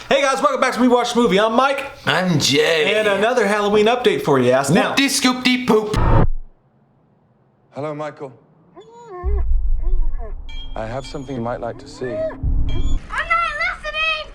Hey guys, welcome back to We Watch the Movie. I'm Mike. I'm Jay. And another Halloween update for you. Ask now. Whoop-de scoop-de poop. Hello, Michael. I have something you might like to see. I'm not listening!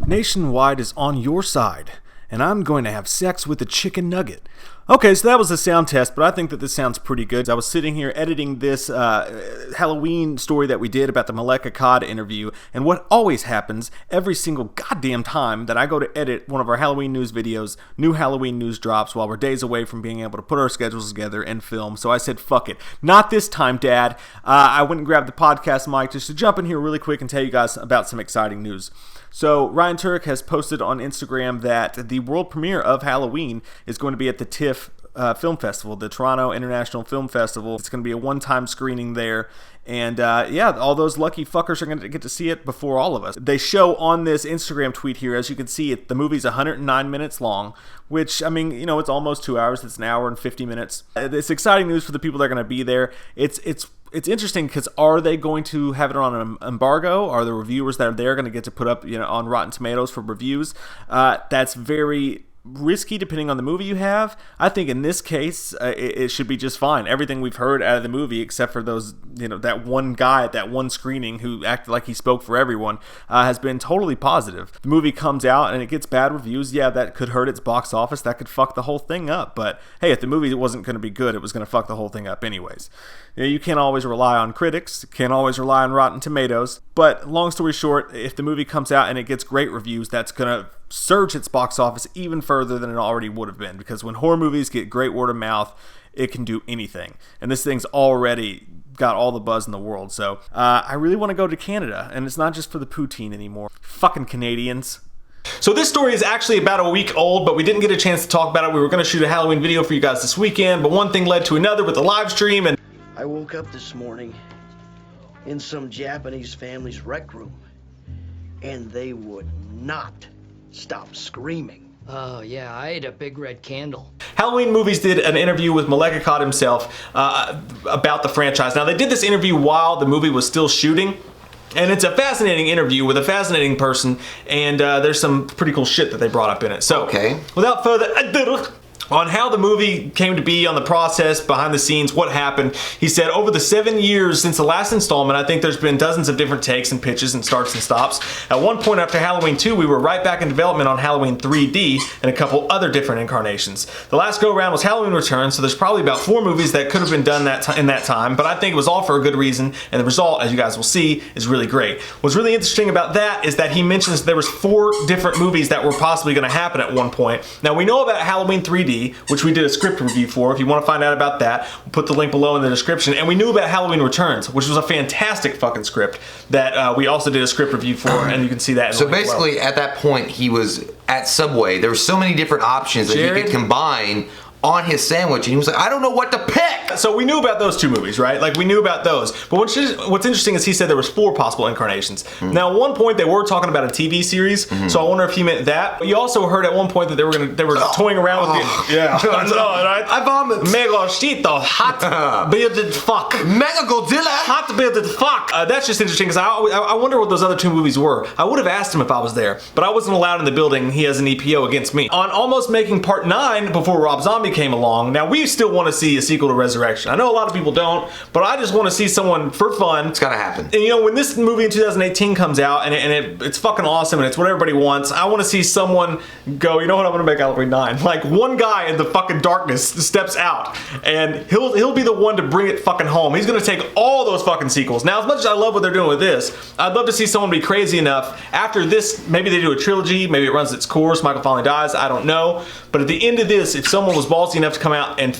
Nationwide is on your side, and I'm going to have sex with a chicken nugget. Okay, so that was a sound test, but I think that this sounds pretty good. I was sitting here editing this Halloween story that we did about the Maleka Cod interview, and what always happens every single goddamn time that I go to edit one of our Halloween news videos, new Halloween news drops while we're days away from being able to put our schedules together and film. So I said, fuck it. Not this time, Dad. I went and grabbed the podcast mic just to jump in here really quick and tell you guys about some exciting news. So Ryan Turek has posted on Instagram that the world premiere of Halloween is going to be at the TIFF Film Festival, the Toronto International Film Festival. It's going to be a one-time screening there. And yeah, all those lucky fuckers are going to get to see it before all of us. They show on this Instagram tweet here, as you can see, the movie's 109 minutes long, which, I mean, you know, it's almost 2 hours. It's an hour and 50 minutes. It's exciting news for the people that are going to be there. It's interesting because are they going to have it on an embargo? Are the reviewers that are there going to get to put up, you know, on Rotten Tomatoes for reviews? That's very risky depending on the movie you have. I think in this case, it should be just fine. Everything we've heard out of the movie, except for those, you know, that one guy at that one screening who acted like he spoke for everyone, has been totally positive. The movie comes out and it gets bad reviews. Yeah, that could hurt its box office. That could fuck the whole thing up. But hey, if the movie wasn't going to be good, it was going to fuck the whole thing up anyways. You know, you can't always rely on critics, can't always rely on Rotten Tomatoes. But long story short, if the movie comes out and it gets great reviews, that's going to surge its box office even further than it already would have been. Because when horror movies get great word of mouth, it can do anything. And this thing's already got all the buzz in the world. So I really want to go to Canada. And it's not just for the poutine anymore. Fucking Canadians. So this story is actually about a week old, but we didn't get a chance to talk about it. We were going to shoot a Halloween video for you guys this weekend, but one thing led to another with the live stream. And I woke up this morning in some Japanese family's rec room, and they would not stop screaming. Oh yeah, I ate a big red candle. Halloween Movies did an interview with Maleka Cod himself about the franchise. Now they did this interview while the movie was still shooting. And it's a fascinating interview with a fascinating person, and there's some pretty cool shit that they brought up in it. So, okay. Without further ado, on how the movie came to be, on the process, behind the scenes, what happened, he said, over the 7 years since the last installment, I think there's been dozens of different takes and pitches and starts and stops. At one point after Halloween 2, we were right back in development on Halloween 3D and a couple other different incarnations. The last go-around was Halloween Returns, so there's probably about 4 movies that could have been done in that time, but I think it was all for a good reason, and the result, as you guys will see, is really great. What's really interesting about that is that he mentions there was 4 different movies that were possibly going to happen at one point. Now, we know about Halloween 3D, which we did a script review for. If you want to find out about that, we'll put the link below in the description. And we knew about Halloween Returns, which was a fantastic fucking script that we also did a script review for, and you can see that in the So link basically, below. at that point, he was at Subway. There were so many different options that he could combine on his sandwich, and he was like, I don't know what to pick! So we knew about those 2 movies, right? Like, we knew about those. But what's interesting is he said there was 4 possible incarnations. Mm-hmm. Now, at one point, they were talking about a TV series, so I wonder if he meant that. But you also heard at one point that they were toying around with the... Yeah. Right? I vomit. Mega shito, hot bearded fuck. Mega Godzilla! Hot bearded fuck. That's just interesting, because I wonder what those other 2 movies were. I would have asked him if I was there, but I wasn't allowed in the building. He has an EPO against me. On almost making part 9 before Rob Zombie came along, now we still want to see a sequel to Resurrection. I know a lot of people don't, but I just want to see someone for fun. It's gotta happen. And you know, when this movie in 2018 comes out, and it's fucking awesome, and it's what everybody wants, I want to see someone go, you know what, I'm gonna make Halloween 9. Like, one guy in the fucking darkness steps out, and he'll be the one to bring it fucking home. He's gonna take all those fucking sequels. Now, as much as I love what they're doing with this, I'd love to see someone be crazy enough, after this, maybe they do a trilogy, maybe it runs its course, Michael finally dies, I don't know. But at the end of this, if someone was ballsy enough to come out and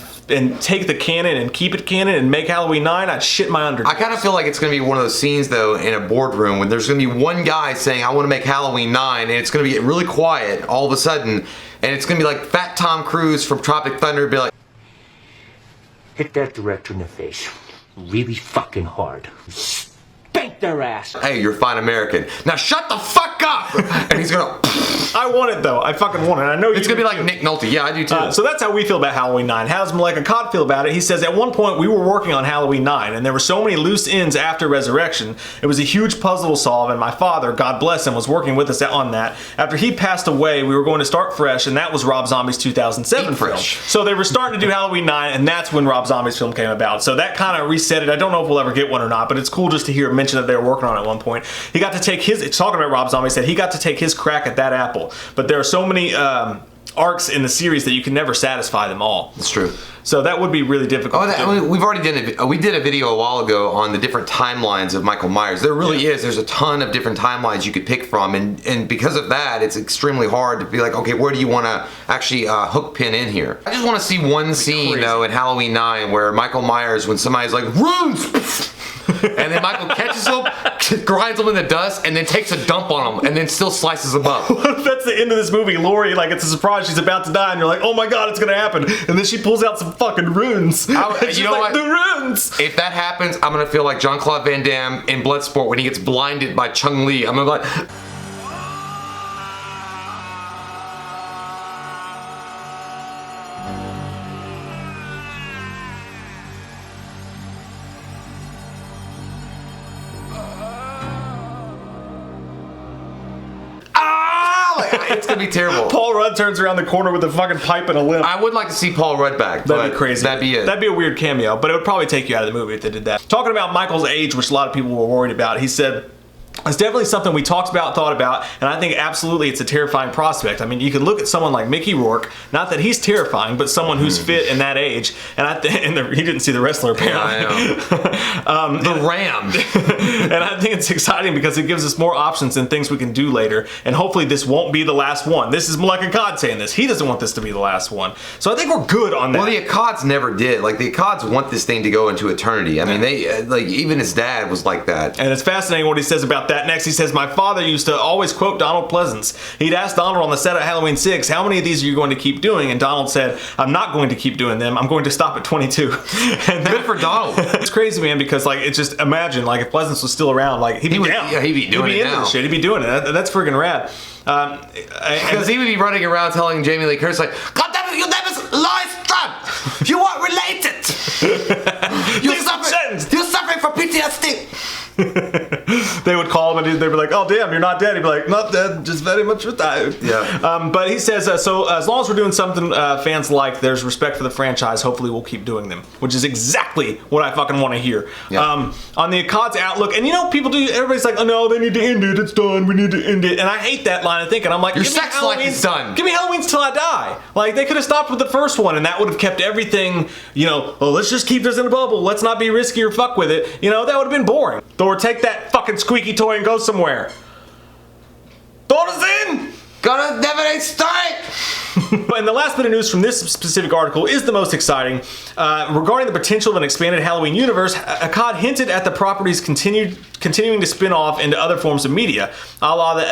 take the canon and keep it canon and make Halloween 9, I'd shit my under. I kind of feel like it's going to be one of those scenes, though, in a boardroom when there's going to be one guy saying, I want to make Halloween 9, and it's going to be really quiet all of a sudden, and it's going to be like Fat Tom Cruise from Tropic Thunder, be like, hit that director in the face really fucking hard. Spank kick their ass. Hey, you're fine American. Now shut the fuck up! And he's gonna... I want it though. I fucking want it. I know It's gonna be like Nick Nolte. Yeah, I do too. So that's how we feel about Halloween 9. How does Malek Akkad feel about it? He says, at one point we were working on Halloween 9 and there were so many loose ends after Resurrection. It was a huge puzzle to solve and my father, God bless him, was working with us on that. After he passed away, we were going to start fresh and that was Rob Zombie's 2007 film. So they were starting to do Halloween 9 and that's when Rob Zombie's film came about. So that kind of reset it. I don't know if we'll ever get one or not, but it's cool just to hear mention that they were working on it at one point. He got to take his, talking about Rob Zombie, said he got to take his crack at that apple. But there are so many arcs in the series that you can never satisfy them all. It's true. So that would be really difficult. We've already we did a video a while ago on the different timelines of Michael Myers. There really is. There's a ton of different timelines you could pick from, and because of that, it's extremely hard to be like, okay, where do you want to actually hook pin in here? I just want to see one scene though in Halloween 9 where Michael Myers, when somebody's like, runes! And then Michael catches him, grinds him in the dust, and then takes a dump on him, and then still slices him up. That's the end of this movie. Laurie, like, it's a surprise. She's about to die, and you're like, oh my god, it's gonna happen. And then she pulls out some fucking runes. You know like, what? The runes! If that happens, I'm gonna feel like Jean-Claude Van Damme in Bloodsport when he gets blinded by Chung-Li. I'm gonna be like... It's gonna be terrible. Paul Rudd turns around the corner with a fucking pipe and a limp. I would like to see Paul Rudd back. That'd be crazy. That'd be it. That'd be a weird cameo, but it would probably take you out of the movie if they did that. Talking about Michael's age, which a lot of people were worried about, he said, it's definitely something we talked about, thought about, and I think absolutely it's a terrifying prospect. I mean, you could look at someone like Mickey Rourke, not that he's terrifying, but someone who's fit in that age, and he didn't see The Wrestler apparently. Yeah, I know. The Ram. And I think it's exciting because it gives us more options and things we can do later, and hopefully this won't be the last one. This is Malek Akkad saying this. He doesn't want this to be the last one. So I think we're good on that. Well, the Akkads never did. Like, the Akkads want this thing to go into eternity. I mean, they, like, even his dad was like that. And it's fascinating what he says about that next. He says, my father used to always quote Donald Pleasance. He'd ask Donald on the set of Halloween 6, how many of these are you going to keep doing? And Donald said, I'm not going to keep doing them. I'm going to stop at 22. And good for Donald. It's crazy, man, because like, it's just, imagine like if Pleasance was still around, like he'd be down. Yeah, he'd be doing it now. Shit. He'd be doing it. That's friggin' rad. Because he would be running around telling Jamie Lee Curtis like, God damn it, your name is Lois Trump. You are related. You're suffering from PTSD. They would call him and they'd be like, oh damn, you're not dead. He'd be like, not dead, just very much retired. Yeah. But he says, so as long as we're doing something fans like, there's respect for the franchise, hopefully we'll keep doing them, which is exactly what I fucking want to hear. Yeah. On the Akkad's outlook, and you know, people do, everybody's like, oh no, they need to end it, it's done, we need to end it. And I hate that line of thinking. I'm like, your sex life is done. Give me Halloween's till I die. Like, they could have stopped with the first one and that would have kept everything, you know, oh, let's just keep this in a bubble, let's not be risky or fuck with it. You know, that would have been boring. Thor, take that fucking squeaky toy and go somewhere. Throw us in! Gonna never start! And the last bit of news from this specific article is the most exciting. Regarding the potential of an expanded Halloween universe, Akkad hinted at the property's continuing to spin off into other forms of media, a la the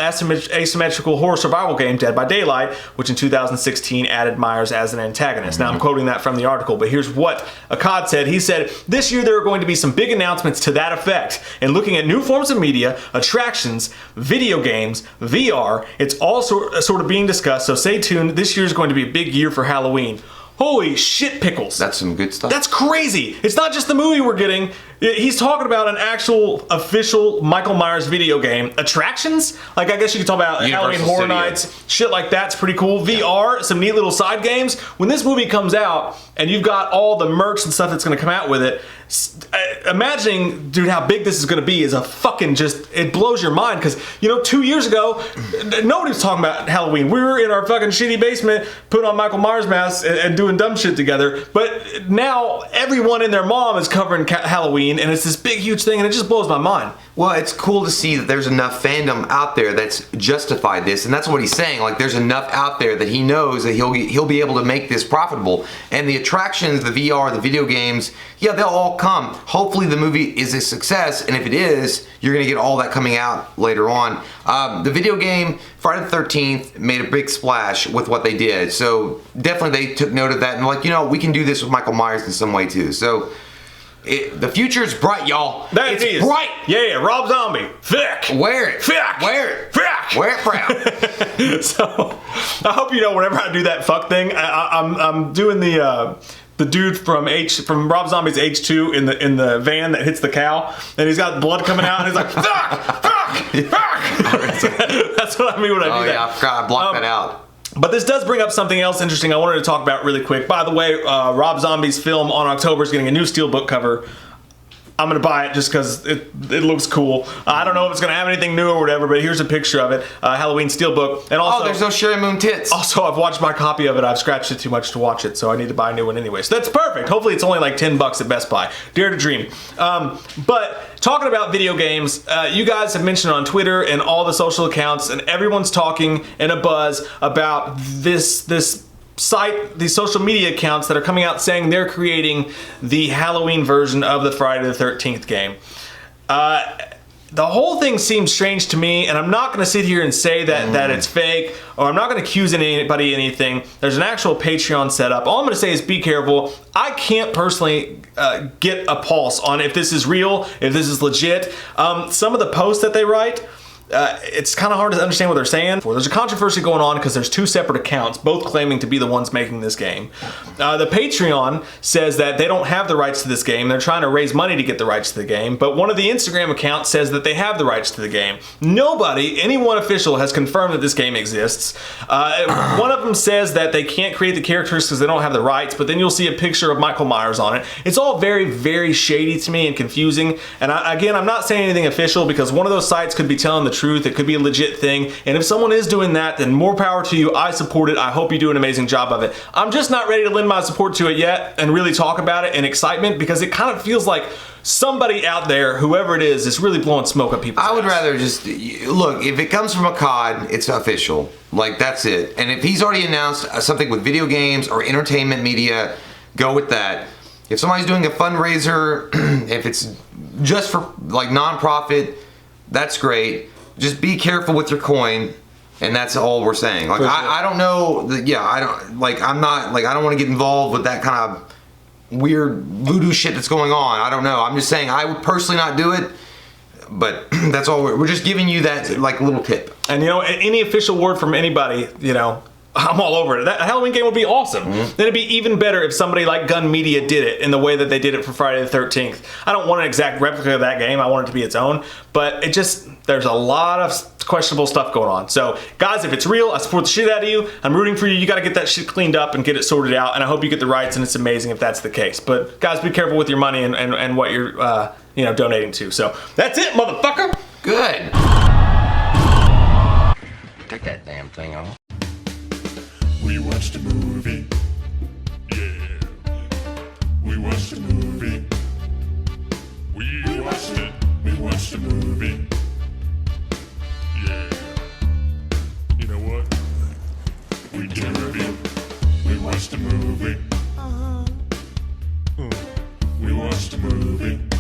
asymmetrical horror survival game Dead by Daylight, which in 2016 added Myers as an antagonist. Now I'm quoting that from the article, but here's what Akkad said. He said, this year there are going to be some big announcements to that effect, and looking at new forms of media, attractions, video games, VR, it's all sort of being discussed, so stay tuned. This year is going to be a big year for Halloween. Holy shit pickles. That's some good stuff. That's crazy. It's not just the movie we're getting. He's talking about an actual official Michael Myers video game. Attractions? Like, I guess you could talk about Halloween Horror Nights. Shit like that's pretty cool. VR, some neat little side games. When this movie comes out and you've got all the merch and stuff that's going to come out with it, imagining, dude, how big this is going to be is a fucking just, it blows your mind. Because, you know, 2 years ago, nobody was talking about Halloween. We were in our fucking shitty basement putting on Michael Myers masks and doing dumb shit together. But now everyone and their mom is covering Halloween, and it's this big, huge thing, and it just blows my mind. Well, it's cool to see that there's enough fandom out there that's justified this, and that's what he's saying. Like, there's enough out there that he knows that he'll be able to make this profitable. And the attractions, the VR, the video games, yeah, they'll all come. Hopefully the movie is a success, and if it is, you're gonna get all that coming out later on. The video game, Friday the 13th, made a big splash with what they did. So definitely they took note of that and like, you know, we can do this with Michael Myers in some way too. So The future's bright, y'all. That it's is bright. Yeah, Rob Zombie. Thick. Wear it. Thick. Wear it. Thick. Wear it proud. So I hope you know whenever I do that fuck thing, I'm doing the dude from Rob Zombie's H2 in the van that hits the cow, and he's got blood coming out, and he's like fuck. That's what I mean when I do that. Oh yeah, I forgot. I blocked that out. But this does bring up something else interesting I wanted to talk about really quick. By the way, Rob Zombie's film on October is getting a new steelbook cover. I'm going to buy it just because it looks cool. I don't know if it's going to have anything new or whatever, but here's a picture of it. Halloween steelbook. And also, there's no Sherry Moon tits. Also, I've watched my copy of it. I've scratched it too much to watch it, so I need to buy a new one anyway. So that's perfect. Hopefully it's only like $10 at Best Buy. Dare to dream. But talking about video games, you guys have mentioned on Twitter and all the social accounts, and everyone's talking in a buzz about this site, these social media accounts that are coming out saying they're creating the Halloween version of the Friday the 13th game. The whole thing seems strange to me, and I'm not going to sit here and say that it's fake, or I'm not going to accuse anybody anything. There's an actual Patreon set up. All I'm going to say is be careful. I can't personally get a pulse on if this is real, if this is legit. Some of the posts that they write, it's kind of hard to understand what they're saying. There's a controversy going on because there's two separate accounts, both claiming to be the ones making this game. The Patreon says that they don't have the rights to this game. They're trying to raise money to get the rights to the game. But one of the Instagram accounts says that they have the rights to the game. Anyone official has confirmed that this game exists. One of them says that they can't create the characters because they don't have the rights, but then you'll see a picture of Michael Myers on it. It's all very, very shady to me and confusing. And again, I'm not saying anything official because one of those sites could be telling the truth. It could be a legit thing, and if someone is doing that, then more power to you. I support it. I hope you do an amazing job of it. I'm just not ready to lend my support to it yet and really talk about it in excitement because it kind of feels like somebody out there, whoever it is really blowing smoke up people's I would ass. rather just look, if it comes from a COD, it's official. Like, that's it. And if he's already announced something with video games or entertainment media, go with that. If somebody's doing a fundraiser, if it's just for like nonprofit, that's great. Just be careful with your coin, and that's all we're saying. Like, I don't know. I don't want to get involved with that kind of weird voodoo shit that's going on. I don't know. I'm just saying I would personally not do it, but that's all. We're just giving you that like little tip. And any official word from anybody, I'm all over it. That Halloween game would be awesome. Then it'd be even better if somebody like Gun Media did it in the way that they did it for Friday the 13th. I don't want an exact replica of that game. I want it to be its own. But there's a lot of questionable stuff going on. So, guys, if it's real, I support the shit out of you. I'm rooting for you. You got to get that shit cleaned up and get it sorted out. And I hope you get the rights, and it's amazing if that's the case. But, guys, be careful with your money and what you're donating to. So, that's it, motherfucker. Good. Take that damn thing off. We watched a movie. Yeah. We watched a movie. We watched it. We watched a movie. Yeah. You know what? We did a review. We watched a movie. We watched a movie.